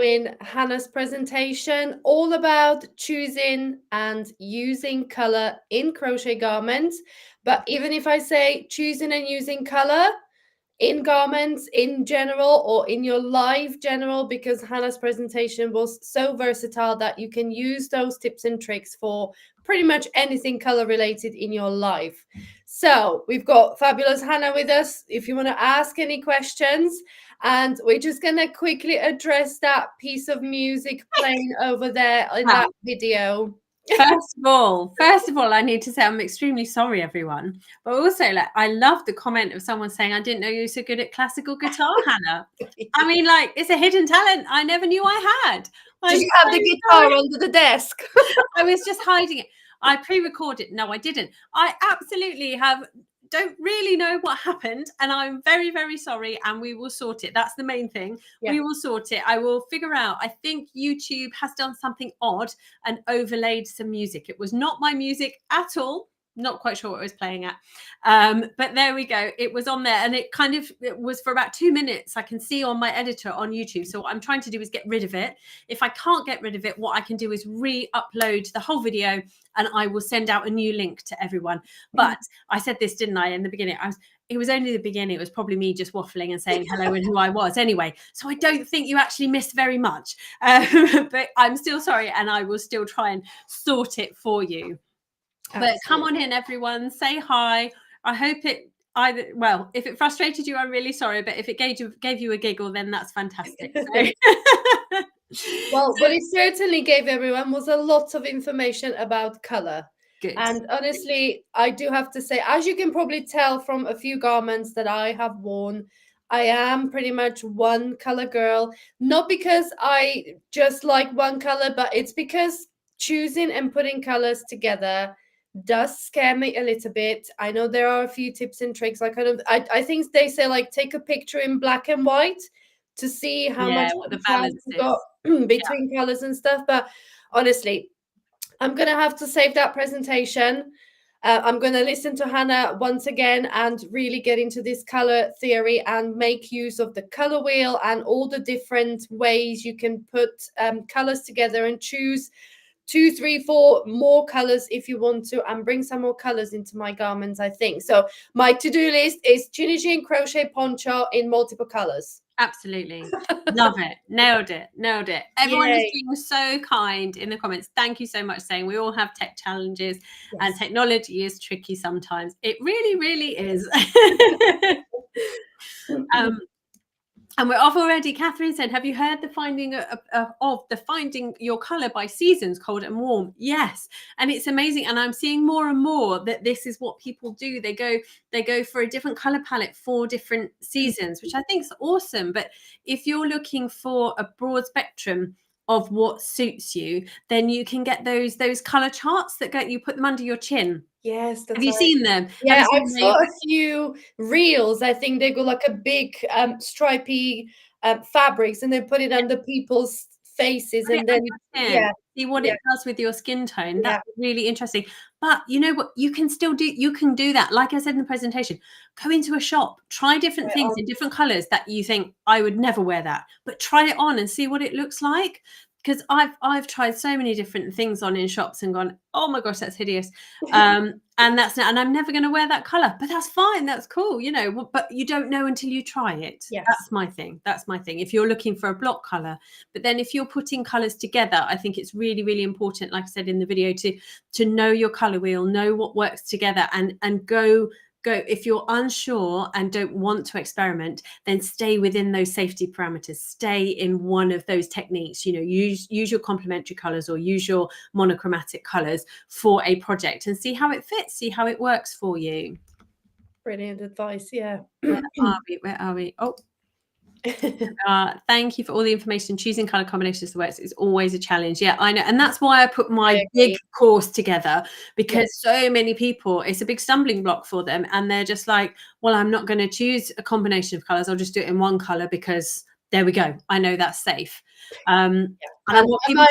following Hannah's presentation, all about choosing and using color in crochet garments. But even if I say choosing and using color in garments in general or in your life general, because Hannah's presentation was so versatile that you can use those tips and tricks for pretty much anything color related in your life. So we've got fabulous Hannah with us if you want to ask any questions, and we're just going to quickly address that piece of music playing over there in that video. First of all, I need to say I'm extremely sorry, everyone. But also, like, I love the comment of someone saying, "I didn't know you were so good at classical guitar, Hannah." I mean, like, it's a hidden talent I never knew I had. Did you have the guitar under the desk? I was just hiding it. I pre-recorded. No, I didn't. I absolutely don't really know what happened, and I'm very, very sorry, and we will sort it. That's the main thing. Yeah. We will sort it. I will figure out. I think YouTube has done something odd and overlaid some music. It was not my music at all. Not quite sure what I was playing at, but there we go. It was on there, and it was for about 2 minutes. I can see on my editor on YouTube. So what I'm trying to do is get rid of it. If I can't get rid of it, what I can do is re-upload the whole video, and I will send out a new link to everyone. But I said this, didn't I, in the beginning? It was only the beginning. It was probably me just waffling and saying hello and who I was anyway. So I don't think you actually missed very much, but I'm still sorry, and I will still try and sort it for you. Absolutely. But come on in, everyone. Say hi. I hope it if it frustrated you, I'm really sorry. But if it gave you a giggle, then that's fantastic. So. Well, what it certainly gave everyone was a lot of information about color. Good. And honestly, I do have to say, as you can probably tell from a few garments that I have worn, I am pretty much one color girl. Not because I just like one color, but it's because choosing and putting colors together does scare me a little bit. I know there are a few tips and tricks. I think they say, like, take a picture in black and white to see how much what the balance is got between colors and stuff. But honestly, I'm gonna have to save that presentation. I'm gonna listen to Hannah once again and really get into this color theory and make use of the color wheel and all the different ways you can put colors together and choose 2, 3, 4 more colors if you want to, and bring some more colors into my garments, I think. So my to-do list is Chinny Jean crochet poncho in multiple colors. Absolutely. Love it. Nailed it. Everyone is being so kind in the comments. Thank you so much, saying we all have tech challenges and technology is tricky sometimes. It really, really is. And we're off already. Catherine said, have you heard the finding of the finding your color by seasons, cold and warm? Yes. And it's amazing. And I'm seeing more and more that this is what people do. They go for a different color palette for different seasons, which I think is awesome. But if you're looking for a broad spectrum of what suits you, then you can get those color charts that you put them under your chin. Yes, have you seen them? Yeah, I saw a few reels. I think they go like a big stripy fabrics, and they put it under people's faces, and then see what it does with your skin tone. That's really interesting. But you know what you can still do? You can do that. Like I said in the presentation, go into a shop, try different things in different colors that you think I would never wear that, but try it on and see what it looks like. Because I've tried so many different things on in shops and gone, oh my gosh, that's hideous, and I'm never going to wear that color. But that's fine, that's cool, you know. But you don't know until you try it. Yes. That's my thing. If you're looking for a block color, but then if you're putting colors together, I think it's really, really important, like I said in the video, to know your color wheel, know what works together, and go. If you're unsure and don't want to experiment, then stay within those safety parameters. Stay in one of those techniques. You know, use your complementary colors or use your monochromatic colors for a project and see how it fits, see how it works for you. Brilliant advice. Yeah. Where are we? Oh. Thank you for all the information. Choosing color combinations that works is always a challenge. Yeah, I know, and that's why I put my big course together, because so many people, it's a big stumbling block for them, and they're just like, well, I'm not going to choose a combination of colors, I'll just do it in one color because there we go, I know that's safe. And I want people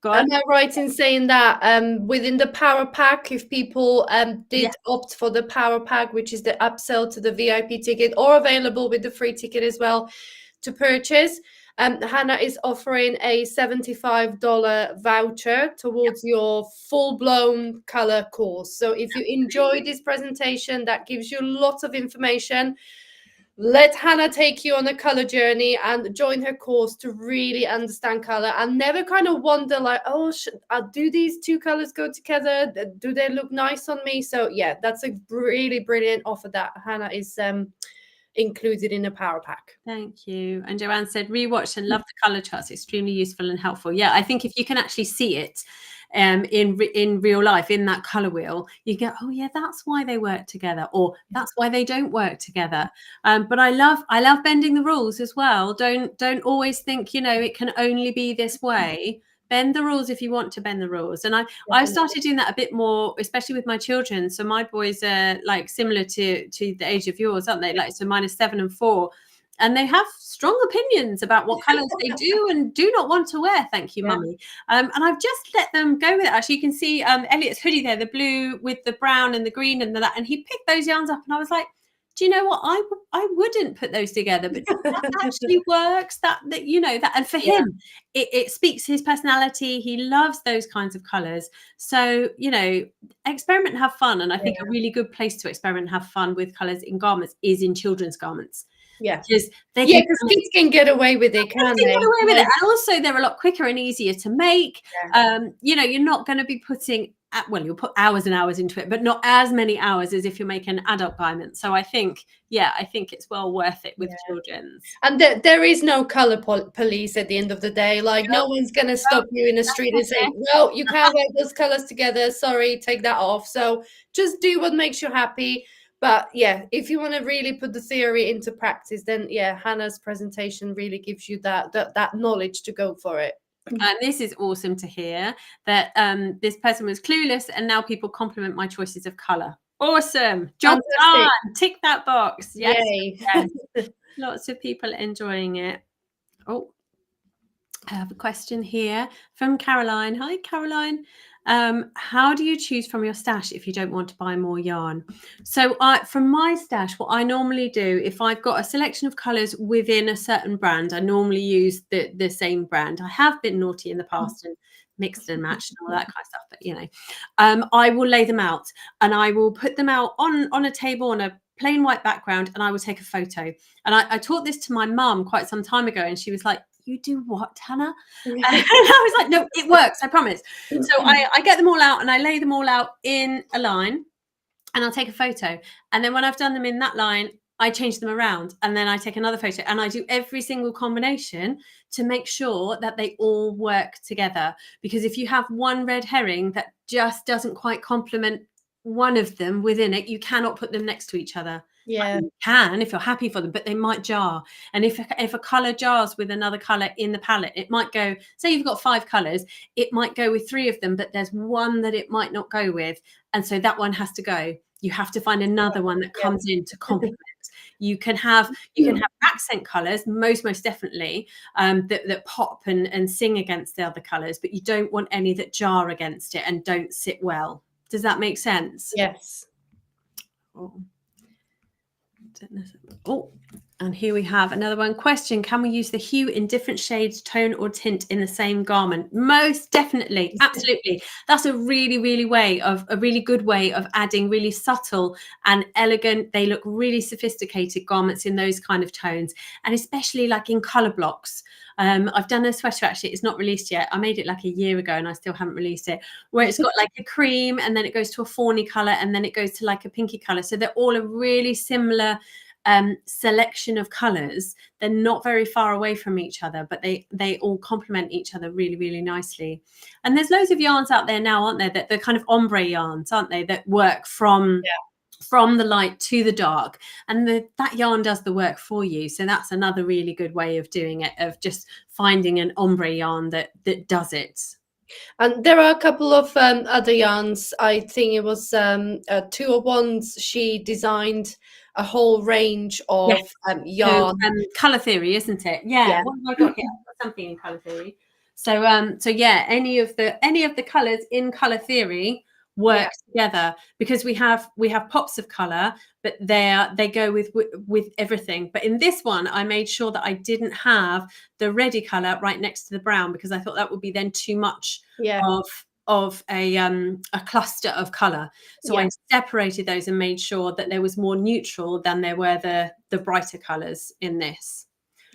Am I right in saying that within the Power Pack, if people did opt for the Power Pack, which is the upsell to the VIP ticket, or available with the free ticket as well to purchase, Hannah is offering a $75 voucher towards your full-blown color course. So if you enjoyed this presentation, that gives you lots of information. Let Hannah take you on a color journey and join her course to really understand color and never kind of wonder like, oh, do these two colors go together? Do they look nice on me? So yeah, that's a really brilliant offer that Hannah is included in a power pack. Thank you. And Joanne said, rewatch and love the color charts, extremely useful and helpful. Yeah, I think if you can actually see it in real life, in that color wheel, you go, oh yeah, that's why they work together, or that's why they don't work together. But I love bending the rules as well. Don't always think, you know, it can only be this way. Bend the rules if you want to bend the rules. And I've started doing that a bit more, especially with my children. So my boys are like similar to the age of yours, aren't they? Like, so mine is 7 and 4. And they have strong opinions about what colours they do and do not want to wear. Thank you, Mummy. And I've just let them go with it. Actually, you can see Elliot's hoodie there, the blue with the brown and the green and that. And he picked those yarns up, and I was like, do you know what? I wouldn't put those together, but that actually works. That you know that, and for him, it speaks his personality. He loves those kinds of colours. So you know, experiment and have fun. And I think a really good place to experiment and have fun with colours in garments is in children's garments. Yeah, because kids can get away with it, can't they? Get away with it, and also they're a lot quicker and easier to make. You know, you're not going to be putting you'll put hours and hours into it, but not as many hours as if you're making an adult garment. So I think it's well worth it with children's. And there is no color police at the end of the day. Like no one's going to stop you in the street and say, no, you can't wear those colors together. Sorry, take that off. So just do what makes you happy. But yeah, if you want to really put the theory into practice, then yeah, Hannah's presentation really gives you that knowledge to go for it. And this is awesome to hear that this person was clueless and now people compliment my choices of color. Awesome. Job done. Tick that box. Yes. Yes. Lots of people enjoying it. Oh, I have a question here from Caroline. Hi, Caroline. How do you choose from your stash if you don't want to buy more yarn? So from my stash, what I normally do, if I've got a selection of colours within a certain brand, I normally use the same brand. I have been naughty in the past and mixed and matched and all that kind of stuff, but you know, I will lay them out and I will put them out on a table on a plain white background, and I will take a photo. And I taught this to my mum quite some time ago, and she was like, you do what, Hannah? And I was like, no, it works, I promise. So I get them all out and I lay them all out in a line, and I'll take a photo. And then when I've done them in that line, I change them around, and then I take another photo, and I do every single combination to make sure that they all work together. Because if you have one red herring that just doesn't quite complement one of them within it, you cannot put them next to each other. Yeah, you can if you're happy for them, but they might jar. And if a color jars with another color in the palette, it might go, say you've got 5 colors, it might go with 3 of them, but there's one that it might not go with, and so that one has to go. You have to find another one that comes in to complement. You can have accent colors, most definitely, that pop and sing against the other colors, but you don't want any that jar against it and don't sit well. Does that make sense? Yes. Oh, and here we have another one. Question: can we use the hue in different shades, tone, or tint in the same garment? Most definitely, absolutely. That's a really good way of adding really subtle and elegant, they look really sophisticated garments in those kind of tones, and especially like in color blocks. I've done a sweater, actually, it's not released yet. I made it like a year ago and I still haven't released it, where it's got like a cream and then it goes to a fawny color and then it goes to like a pinky color. So they're all a really similar selection of colors. They're not very far away from each other, but they all complement each other really nicely. And there's loads of yarns out there now, aren't there, that they're kind of ombre yarns, aren't they, that work from the light to the dark, and that yarn does the work for you. So that's another really good way of doing it, of just finding an ombre yarn that does it. And there are a couple of other yarns. I think it was 201's. She designed a whole range of yarn. Color Theory, isn't it? Yeah. What have I got here? I've got something in Color Theory. So yeah, any of the colors in Color Theory work together, because we have pops of color, but they go with everything. But in this one, I made sure that I didn't have the reddy color right next to the brown, because I thought that would be then too much of a cluster of color. So I separated those and made sure that there was more neutral than there were the brighter colors in this.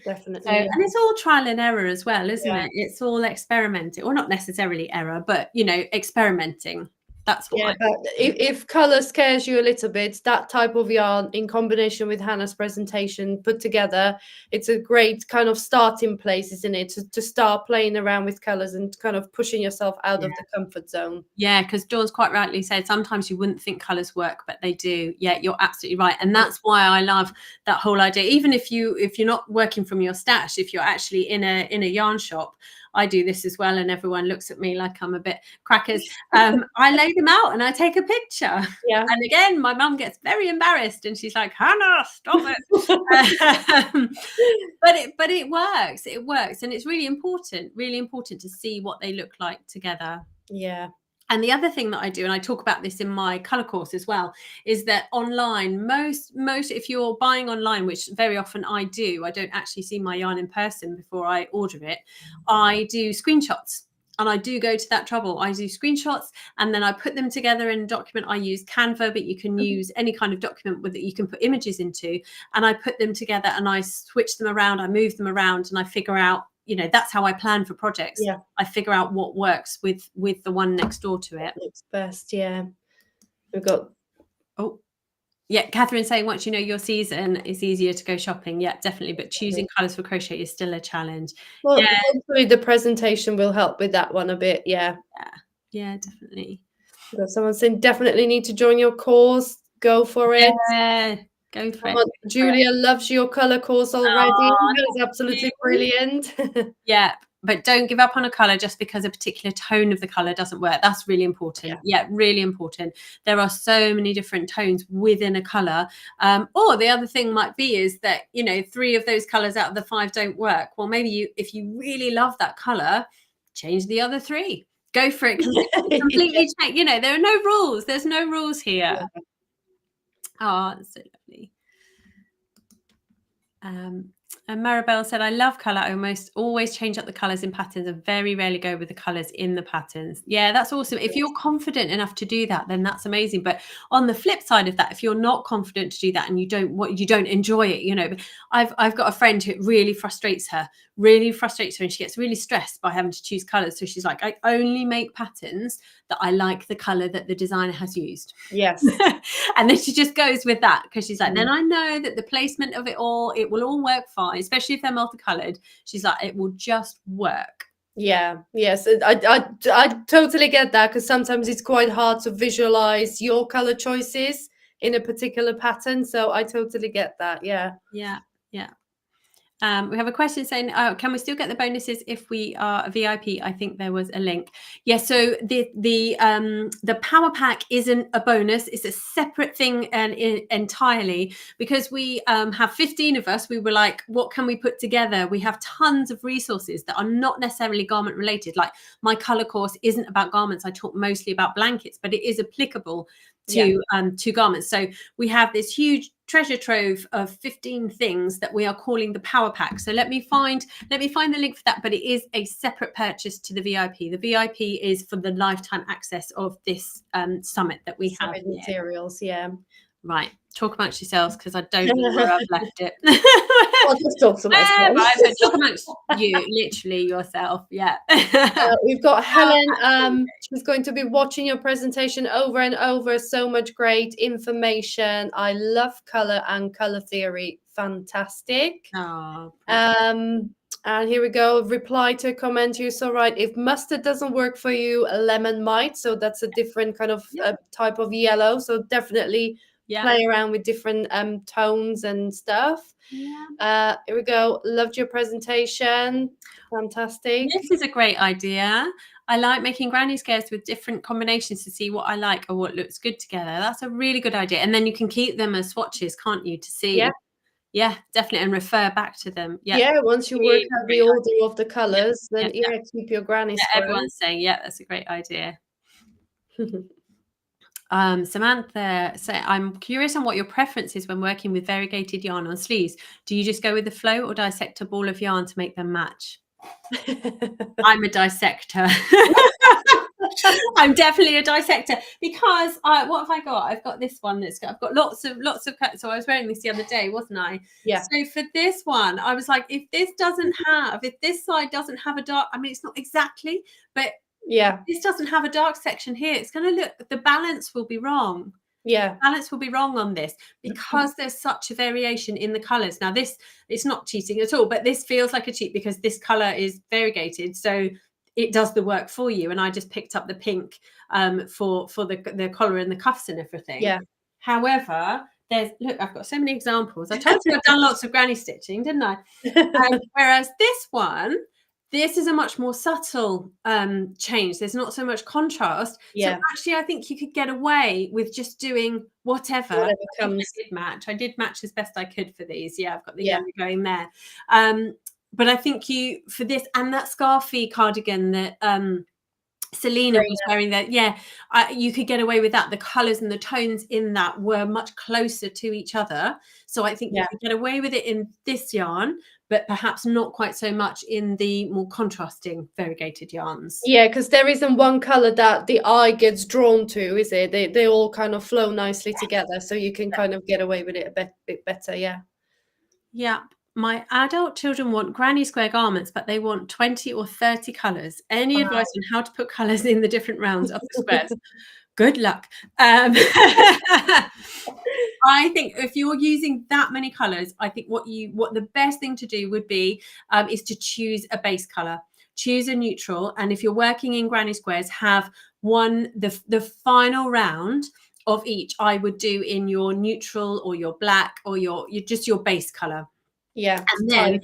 Definitely. So, and it's all trial and error as well, isn't it? It's all experimenting, or not necessarily error, but experimenting. That's what but if color scares you a little bit, that type of yarn in combination with Hannah's presentation put together, it's a great kind of starting place, isn't it? To start playing around with colors and kind of pushing yourself out of the comfort zone. Yeah, because Dawn's quite rightly said sometimes you wouldn't think colors work, but they do. Yeah, you're absolutely right. And that's why I love that whole idea. Even if you're not working from your stash, if you're actually in a yarn shop, I do this as well, and everyone looks at me like I'm a bit crackers. I lay them out and I take a picture. Yeah. And again, my mum gets very embarrassed and she's like, Hannah, stop it. But it works. It works. And it's really important to see what they look like together. Yeah. And the other thing that I do, and I talk about this in my colour course as well, is that online, most if you're buying online, which very often I do, I don't actually see my yarn in person before I order it. I do screenshots, and I do go to that trouble. I do screenshots, and then I put them together in a document. I use Canva, but you can use any kind of document that you can put images into, and I put them together and I switch them around, I move them around, and I figure out, that's how I plan for projects. Yeah. I figure out what works with the one next door to it. Looks best. Yeah. We've got. Oh, yeah. Catherine saying once you know your season, it's easier to go shopping. Yeah, definitely. But choosing colours for crochet is still a challenge. Well, hopefully the presentation will help with that one a bit. Yeah. Yeah, definitely. Got someone saying definitely need to join your course. Go for it. Yeah. Go for it. Julia loves your colour course already. That is absolutely brilliant. Yeah, but don't give up on a colour just because a particular tone of the colour doesn't work. That's really important. Yeah, really important. There are so many different tones within a colour. Or the other thing might be is that, 3 of those colours out of the 5 don't work. Well, maybe if you really love that colour, change the other 3. Go for it. Completely change. There are no rules. There's no rules here. Yeah. Oh, that's so lovely. And Maribel said, I love colour. I almost always change up the colours in patterns and very rarely go with the colours in the patterns. Yeah, that's awesome. If you're confident enough to do that, then that's amazing. But on the flip side of that, if you're not confident to do that and you don't enjoy it, I've got a friend who really frustrates her, and she gets really stressed by having to choose colours. So she's like, I only make patterns that I like the colour that the designer has used. Yes. And then she just goes with that because she's like, then I know that the placement of it will all work fine, especially if they're multicolored. She's like, it will just work. Yeah. Yes. I totally get that, because sometimes it's quite hard to visualize your color choices in a particular pattern. So I totally get that. Yeah. Yeah. Yeah. We have a question saying, can we still get the bonuses if we are a VIP? I think there was a link. Yeah, so the power pack isn't a bonus. It's a separate thing entirely, because we have 15 of us. We were like, what can we put together? We have tons of resources that are not necessarily garment related. Like my color course isn't about garments. I talk mostly about blankets, but it is applicable to garments. So we have this huge treasure trove of 15 things that we are calling the power pack. So let me find the link for that, but it is a separate purchase to the VIP. The VIP is for the lifetime access of this summit that we have here. Materials. Yeah. Right. Talk amongst yourselves, because I don't know where I've left it. I'll just talk to myself. Right, but talk amongst you, literally yourself. Yeah. We've got Helen. She's going to be watching your presentation over and over. So much great information. I love color and color theory. Fantastic. Oh, and here we go. Reply to a comment. You're so right. If mustard doesn't work for you, lemon might. So that's a different kind of type of yellow. So definitely play around with different tones and stuff. Here we go. Loved your presentation. Fantastic. This is a great idea. I like making granny squares with different combinations to see what I like or what looks good together. That's a really good idea. And then you can keep them as swatches, can't you, to see? Yeah, definitely. And refer back to them. Yeah, once you work out the order of the colours, then keep your granny square. Everyone's saying, that's a great idea. Samantha say, I'm curious on what your preference is when working with variegated yarn on sleeves. Do you just go with the flow or dissect a ball of yarn to make them match? I'm a dissector. I'm definitely a dissector because what have I got? I've got this one I've got lots of cuts. So I was wearing this the other day, wasn't I? Yeah. So for this one, I was like, if this side doesn't have a dark, I mean, it's not exactly, but yeah, this doesn't have a dark section here, it's going to look, the balance will be wrong. Yeah. Balance will be wrong on this because there's such a variation in the colors. Now this, it's not cheating at all, but this feels like a cheat because this color is variegated. So it does the work for you. And I just picked up the pink for the collar and the cuffs and everything. Yeah. However, look, I've got so many examples. I told you I've done lots of granny stitching, didn't I? Whereas this is a much more subtle change. There's not so much contrast. Yeah. So actually, I think you could get away with just doing whatever comes. I did match as best I could for these. Yeah, I've got the yellow going there. But I think for this and that scarfy cardigan that Selena was wearing, that you could get away with that. The colors and the tones in that were much closer to each other, so I think you could get away with it in this yarn, but perhaps not quite so much in the more contrasting variegated yarns. Yeah, because there isn't one color that the eye gets drawn to, is it? They all kind of flow nicely together, so you can kind of get away with it a bit better. Yeah. My adult children want granny square garments, but they want 20 or 30 colors. Any advice on how to put colors in the different rounds of the squares? Good luck. I think if you're using that many colors, I think what the best thing to do would be is to choose a base color. Choose a neutral, and if you're working in granny squares, have the final round of each I would do in your neutral or your black or your base color. Yeah, and then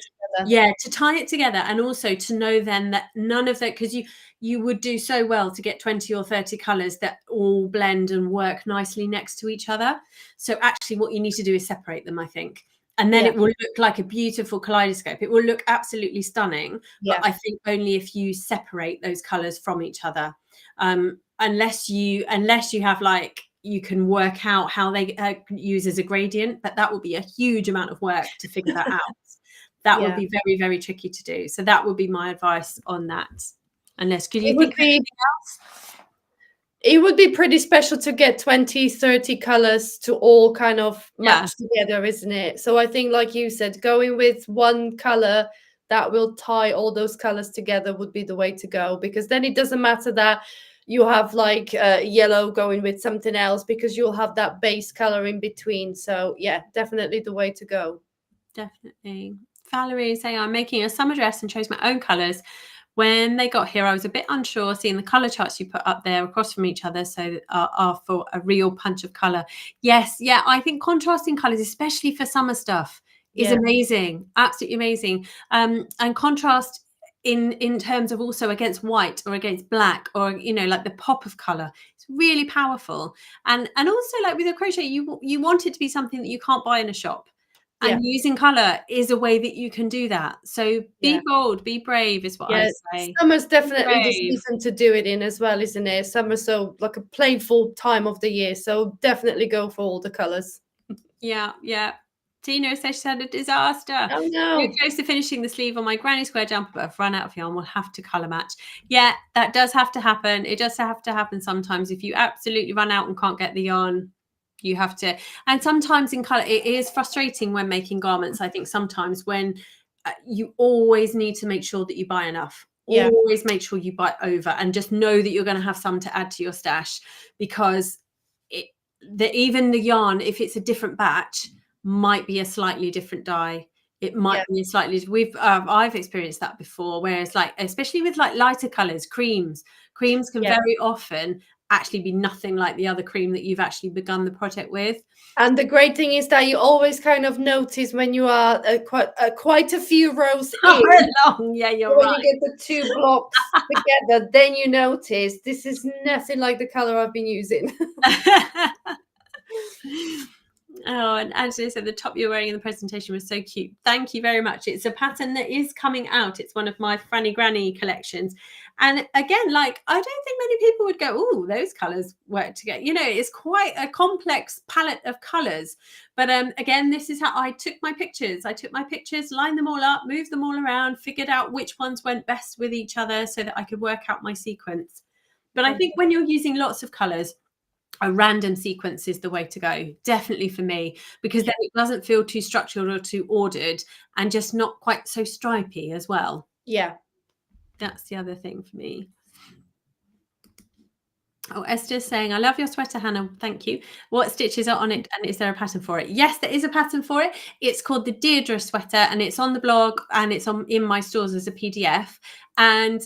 to tie it together, and also to know then that none of that, because you would do so well to get 20 or 30 colors that all blend and work nicely next to each other. So actually what you need to do is separate them, I think, and then it will look like a beautiful kaleidoscope. It will look absolutely stunning, but I think only if you separate those colors from each other, unless you have, like, you can work out how they use as a gradient, but that will be a huge amount of work to figure that out. That would be very, very tricky to do. So that would be my advice on that. Unless, could you think of anything else? It would be pretty special to get 20, 30 colors to all kind of match together, isn't it? So I think, like you said, going with one color that will tie all those colors together would be the way to go, because then it doesn't matter that you have like yellow going with something else, because you'll have that base color in between. So yeah, definitely the way to go. Definitely. Valerie is saying, I'm making a summer dress and chose my own colors. When they got here, I was a bit unsure seeing the color charts you put up there across from each other, so are for a real punch of color. Yes, yeah, I think contrasting colors, especially for summer stuff, is amazing, absolutely amazing. And contrast in terms of also against white or against black, or like the pop of color, it's really powerful. And also, like with your crochet, you want it to be something that you can't buy in a shop. And using color is a way that you can do that. So be bold, be brave is what I say. Summer's definitely the season to do it in as well, isn't it? Summer's so like a playful time of the year. So definitely go for all the colors. Yeah. Tina says she had a disaster. Oh no. We're close to finishing the sleeve on my granny square jumper, but I've run out of yarn. We'll have to color match. Yeah, that does have to happen. It does have to happen sometimes. If you absolutely run out and can't get the yarn, you have to. And sometimes in color, it is frustrating when making garments. I think sometimes when you always need to make sure that you buy enough. Always make sure you buy over, and just know that you're going to have some to add to your stash, because even the yarn, if it's a different batch, might be a slightly different dye. It might be a slightly. I've experienced that before, whereas, like, especially with like lighter colors, creams can very often actually be nothing like the other cream that you've actually begun the project with. And the great thing is that you always kind of notice when you are quite a few rows along. Yeah, you're right. When you get the two blocks together, then you notice this is nothing like the color I've been using. Oh, and Angela said the top you're wearing in the presentation was so cute. Thank you very much. It's a pattern that is coming out. It's one of my Franny Granny collections. And again, like, I don't think many people would go, oh, those colors work together. You know, it's quite a complex palette of colors. But again, this is how I took my pictures. Lined them all up, moved them all around, figured out which ones went best with each other so that I could work out my sequence. But I think when you're using lots of colors, a random sequence is the way to go, definitely for me, because then it doesn't feel too structured or too ordered and just not quite so stripy as well. Yeah. That's the other thing for me. Oh, Esther's saying, I love your sweater, Hannah. Thank you. What stitches are on it and is there a pattern for it? Yes, there is a pattern for it. It's called the Deirdre sweater and it's on the blog and it's in my stores as a PDF. And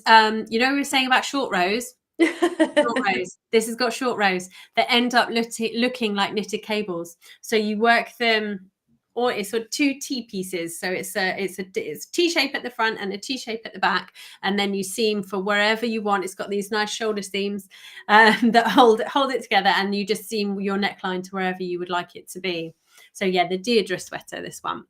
you know, we were saying about short rows. Short rows. This has got short rows that end up looking like knitted cables. So you work them, or it's sort of two T pieces. So it's T shape at the front and a T shape at the back, and then you seam for wherever you want. It's got these nice shoulder seams that hold it together, and you just seam your neckline to wherever you would like it to be. So yeah, the Deirdre sweater, this one.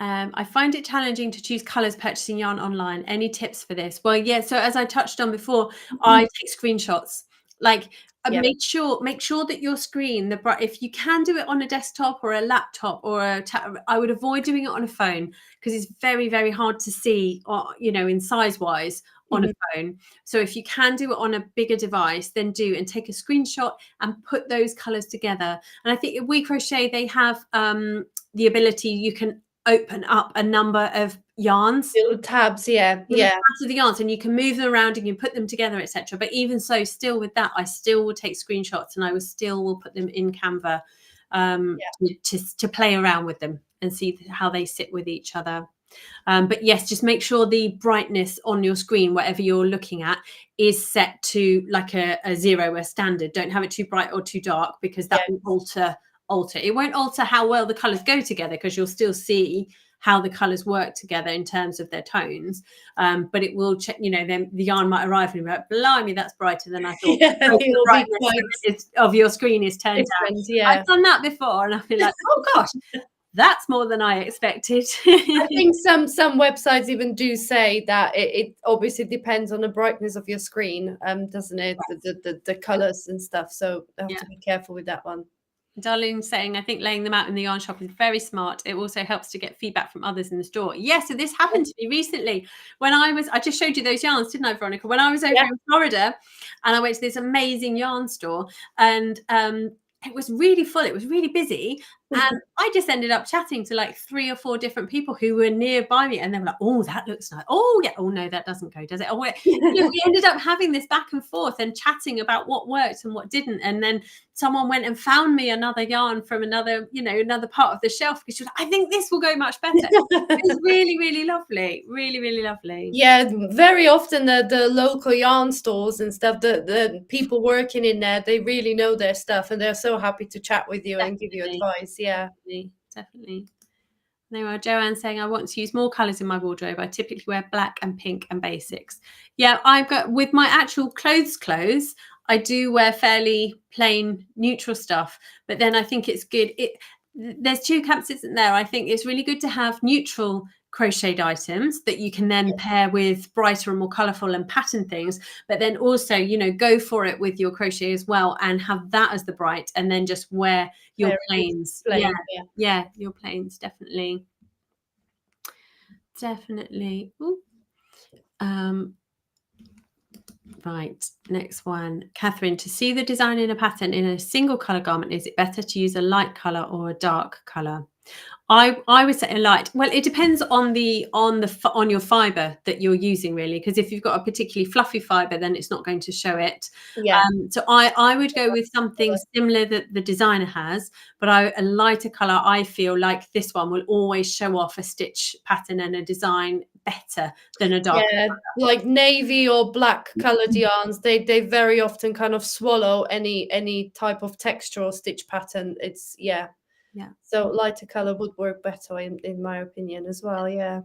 I find it challenging to choose colours purchasing yarn online. Any tips for this? Well, yeah. So as I touched on before, I take screenshots. Like make sure that your screen, if you can do it on a desktop or a laptop or I would avoid doing it on a phone because it's very, very hard to see, or in size wise on a phone. So if you can do it on a bigger device, then do, and take a screenshot and put those colours together. And I think at We Crochet they have the ability, you can open up a number of yarns, little tabs, tabs of the yarns, and you can move them around and you put them together, etc. But even so, still with that, I still will take screenshots and I will put them in Canva to play around with them and see how they sit with each other. But yes, just make sure the brightness on your screen, whatever you're looking at, is set to like a 0, a standard. Don't have it too bright or too dark because that will alter. It won't alter how well the colors go together because you'll still see how the colors work together in terms of their tones. But it will check, then the yarn might arrive and you're like, blimey, that's brighter than I thought. The brightness of your screen is turned down. I've done that before and I feel like, oh gosh, that's more than I expected. I think some websites even do say that it obviously depends on the brightness of your screen, doesn't it? The colors and stuff. So you have to be careful with that one. Darlene saying, I think laying them out in the yarn shop is very smart. It also helps to get feedback from others in the store. Yeah, so this happened to me recently when I just showed you those yarns, didn't I, Veronica? When I was over in Florida and I went to this amazing yarn store and it was really full. It was really busy. And I just ended up chatting to like 3 or 4 different people who were nearby me. And they were like, oh, that looks nice. Oh, yeah. Oh, no, that doesn't go, does it? Oh, we ended up having this back and forth and chatting about what worked and what didn't. And then someone went and found me another yarn from another part of the shelf because she was like, I think this will go much better. It was really, really lovely. Really, really lovely. Yeah, very often the local yarn stores and stuff, the people working in there, they really know their stuff and they're so happy to chat with you and give you advice. Yeah, definitely. There are Joanne saying, I want to use more colours in my wardrobe. I typically wear black and pink and basics. Yeah, I've got, with my actual clothes, I do wear fairly plain neutral stuff, but then I think it's good. There's 2 camps, isn't there? I think it's really good to have neutral crocheted items that you can then pair with brighter and more colourful and pattern things, but then also go for it with your crochet as well and have that as the bright, and then just wear your plains. Your plains, definitely. Ooh. Right, next one. Catherine, to see the design in a pattern in a single colour garment, is it better to use a light colour or a dark colour? I would say a light. Well, it depends on your fibre that you're using, really, because if you've got a particularly fluffy fibre, then it's not going to show it. So I would go with something similar that the designer has, but a lighter colour, I feel like this one will always show off a stitch pattern and a design better than a dark colour. Like navy or black coloured yarns, they very often kind of swallow any type of texture or stitch pattern. It's so lighter colour would work better in my opinion as well. Yeah,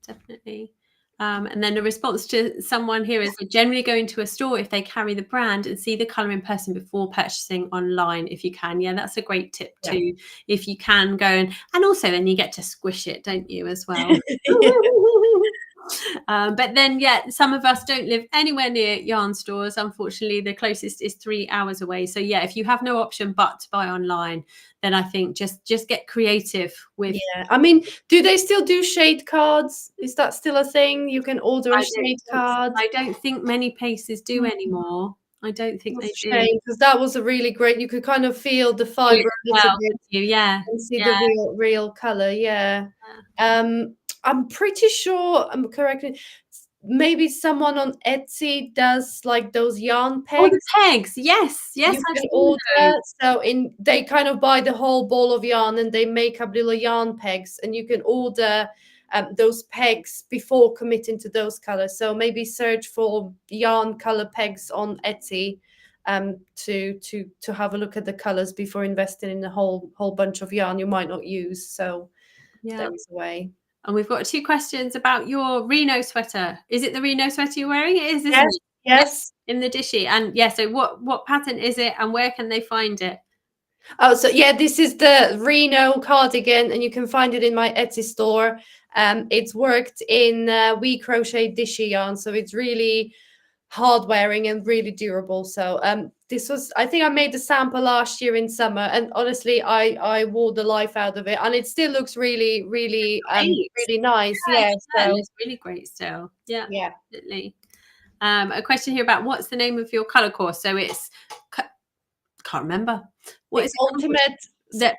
definitely. And then a response to someone here is generally go into a store if they carry the brand and see the colour in person before purchasing online if you can. Yeah, that's a great tip too. If you can go and also then you get to squish it, don't you, as well? But then, yeah, some of us don't live anywhere near yarn stores. Unfortunately, the closest is 3 hours away. So yeah, if you have no option but to buy online, then I think just get creative with. Yeah, I mean, do they still do shade cards? Is that still a thing? You can order a shade card. I don't think many places do anymore. I don't think they do. Because that was a really great. You could kind of feel the fiber a little bit, yeah, and see the real color. Yeah. I'm pretty sure I'm correct. Maybe someone on Etsy does like those yarn pegs. Oh, the pegs, yes, You can order. So they kind of buy the whole ball of yarn and they make up little yarn pegs, and you can order those pegs before committing to those colors. So maybe search for yarn color pegs on Etsy to have a look at the colors before investing in a whole bunch of yarn you might not use. So there is a way. And we've got 2 questions about your Reno sweater. Is it the Reno sweater you're wearing? It is, isn't it? Yes. In the dishy. And yeah, so what pattern is it and where can they find it? Oh, so yeah, this is the Reno cardigan, and you can find it in my Etsy store. It's worked in We Crochet Dishy yarn, so it's really hard wearing and really durable. So this was, I think I made the sample last year in summer, and honestly I wore the life out of it, and it still looks really really nice. Yeah, so it's really great still. Yeah, yeah, definitely. A question here about what's the name of your color course. So it's can't remember what is ultimate that.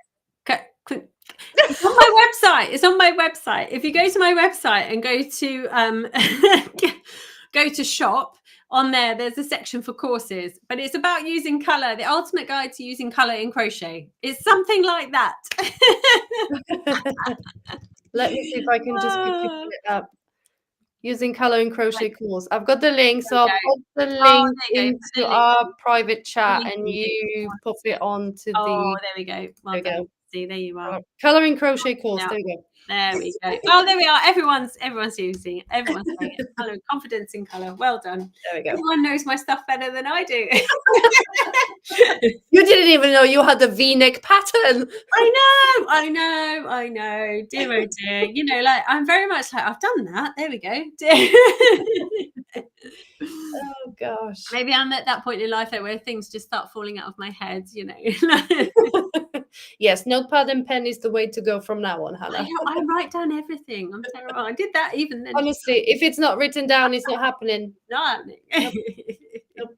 It's on my website. It's on my website. If you go to my website and go to shop, on there's a section for courses, but it's about using color, the ultimate guide to using color in crochet. It's something like that. Let me see if I can just quickly put it up. Using color in crochet course. I've got the link, so I'll put the link into our private chat, and you put it on to the. Oh, there we go. Well done. See, there you are. Color in crochet course. There we go. There we go. Oh, there we are. Everyone's using it. Everyone's saying it. Color, confidence in color. Well done. There we go. Everyone knows my stuff better than I do. You didn't even know you had the V-neck pattern. I know. Dear, oh dear. You know, like I'm very much like I've done that. There we go. Oh gosh. Maybe I'm at that point in life though where things just start falling out of my head, you know. Yes, notepad and pen is the way to go from now on, Hannah. I write down everything. I'm terrible. I did that even then. Honestly, if it's not written down, it's not happening. Not happening. Nope.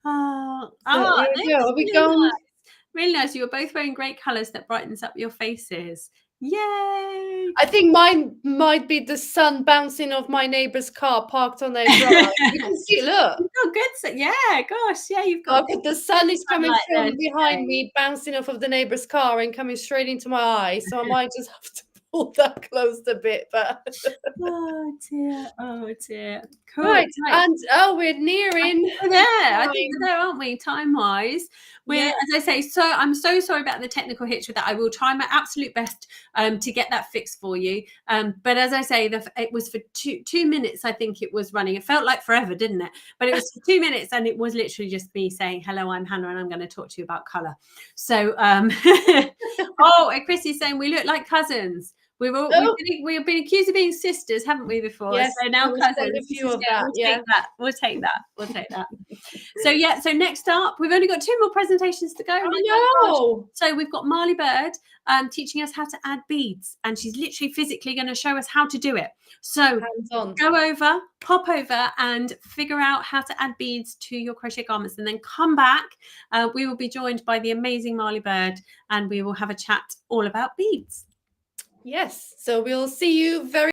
There we go. Are we going? Nice. Really nice. You were both wearing great colours that brightens up your faces. Yay! I think mine might be the sun bouncing off my neighbour's car parked on their drive. You can see, look. Oh, good. So, yeah, gosh, yeah, you've got. The sun is coming from behind me, bouncing off of the neighbour's car and coming straight into my eye. So I might just have to pull that closed a bit. But oh dear. Cool. Right, and we're nearing. I think we're there, aren't we? Time-wise, as I say. So I'm so sorry about the technical hitch with that. I will try my absolute best to get that fixed for you. But as I say, it was for two minutes. I think it was running. It felt like forever, didn't it? But it was for 2 minutes, and it was literally just me saying, "Hello, I'm Hannah, and I'm going to talk to you about color." So, and Chrissy's saying we look like cousins. We've been accused of being sisters, haven't we, before? Yes, so now cousins. A few of that. We'll take that. So next up, we've only got 2 more presentations to go. Oh, no. So we've got Marley Bird teaching us how to add beads, and she's literally physically going to show us how to do it. So pop over and figure out how to add beads to your crochet garments, and then come back. We will be joined by the amazing Marley Bird, and we will have a chat all about beads. Yes, so we'll see you very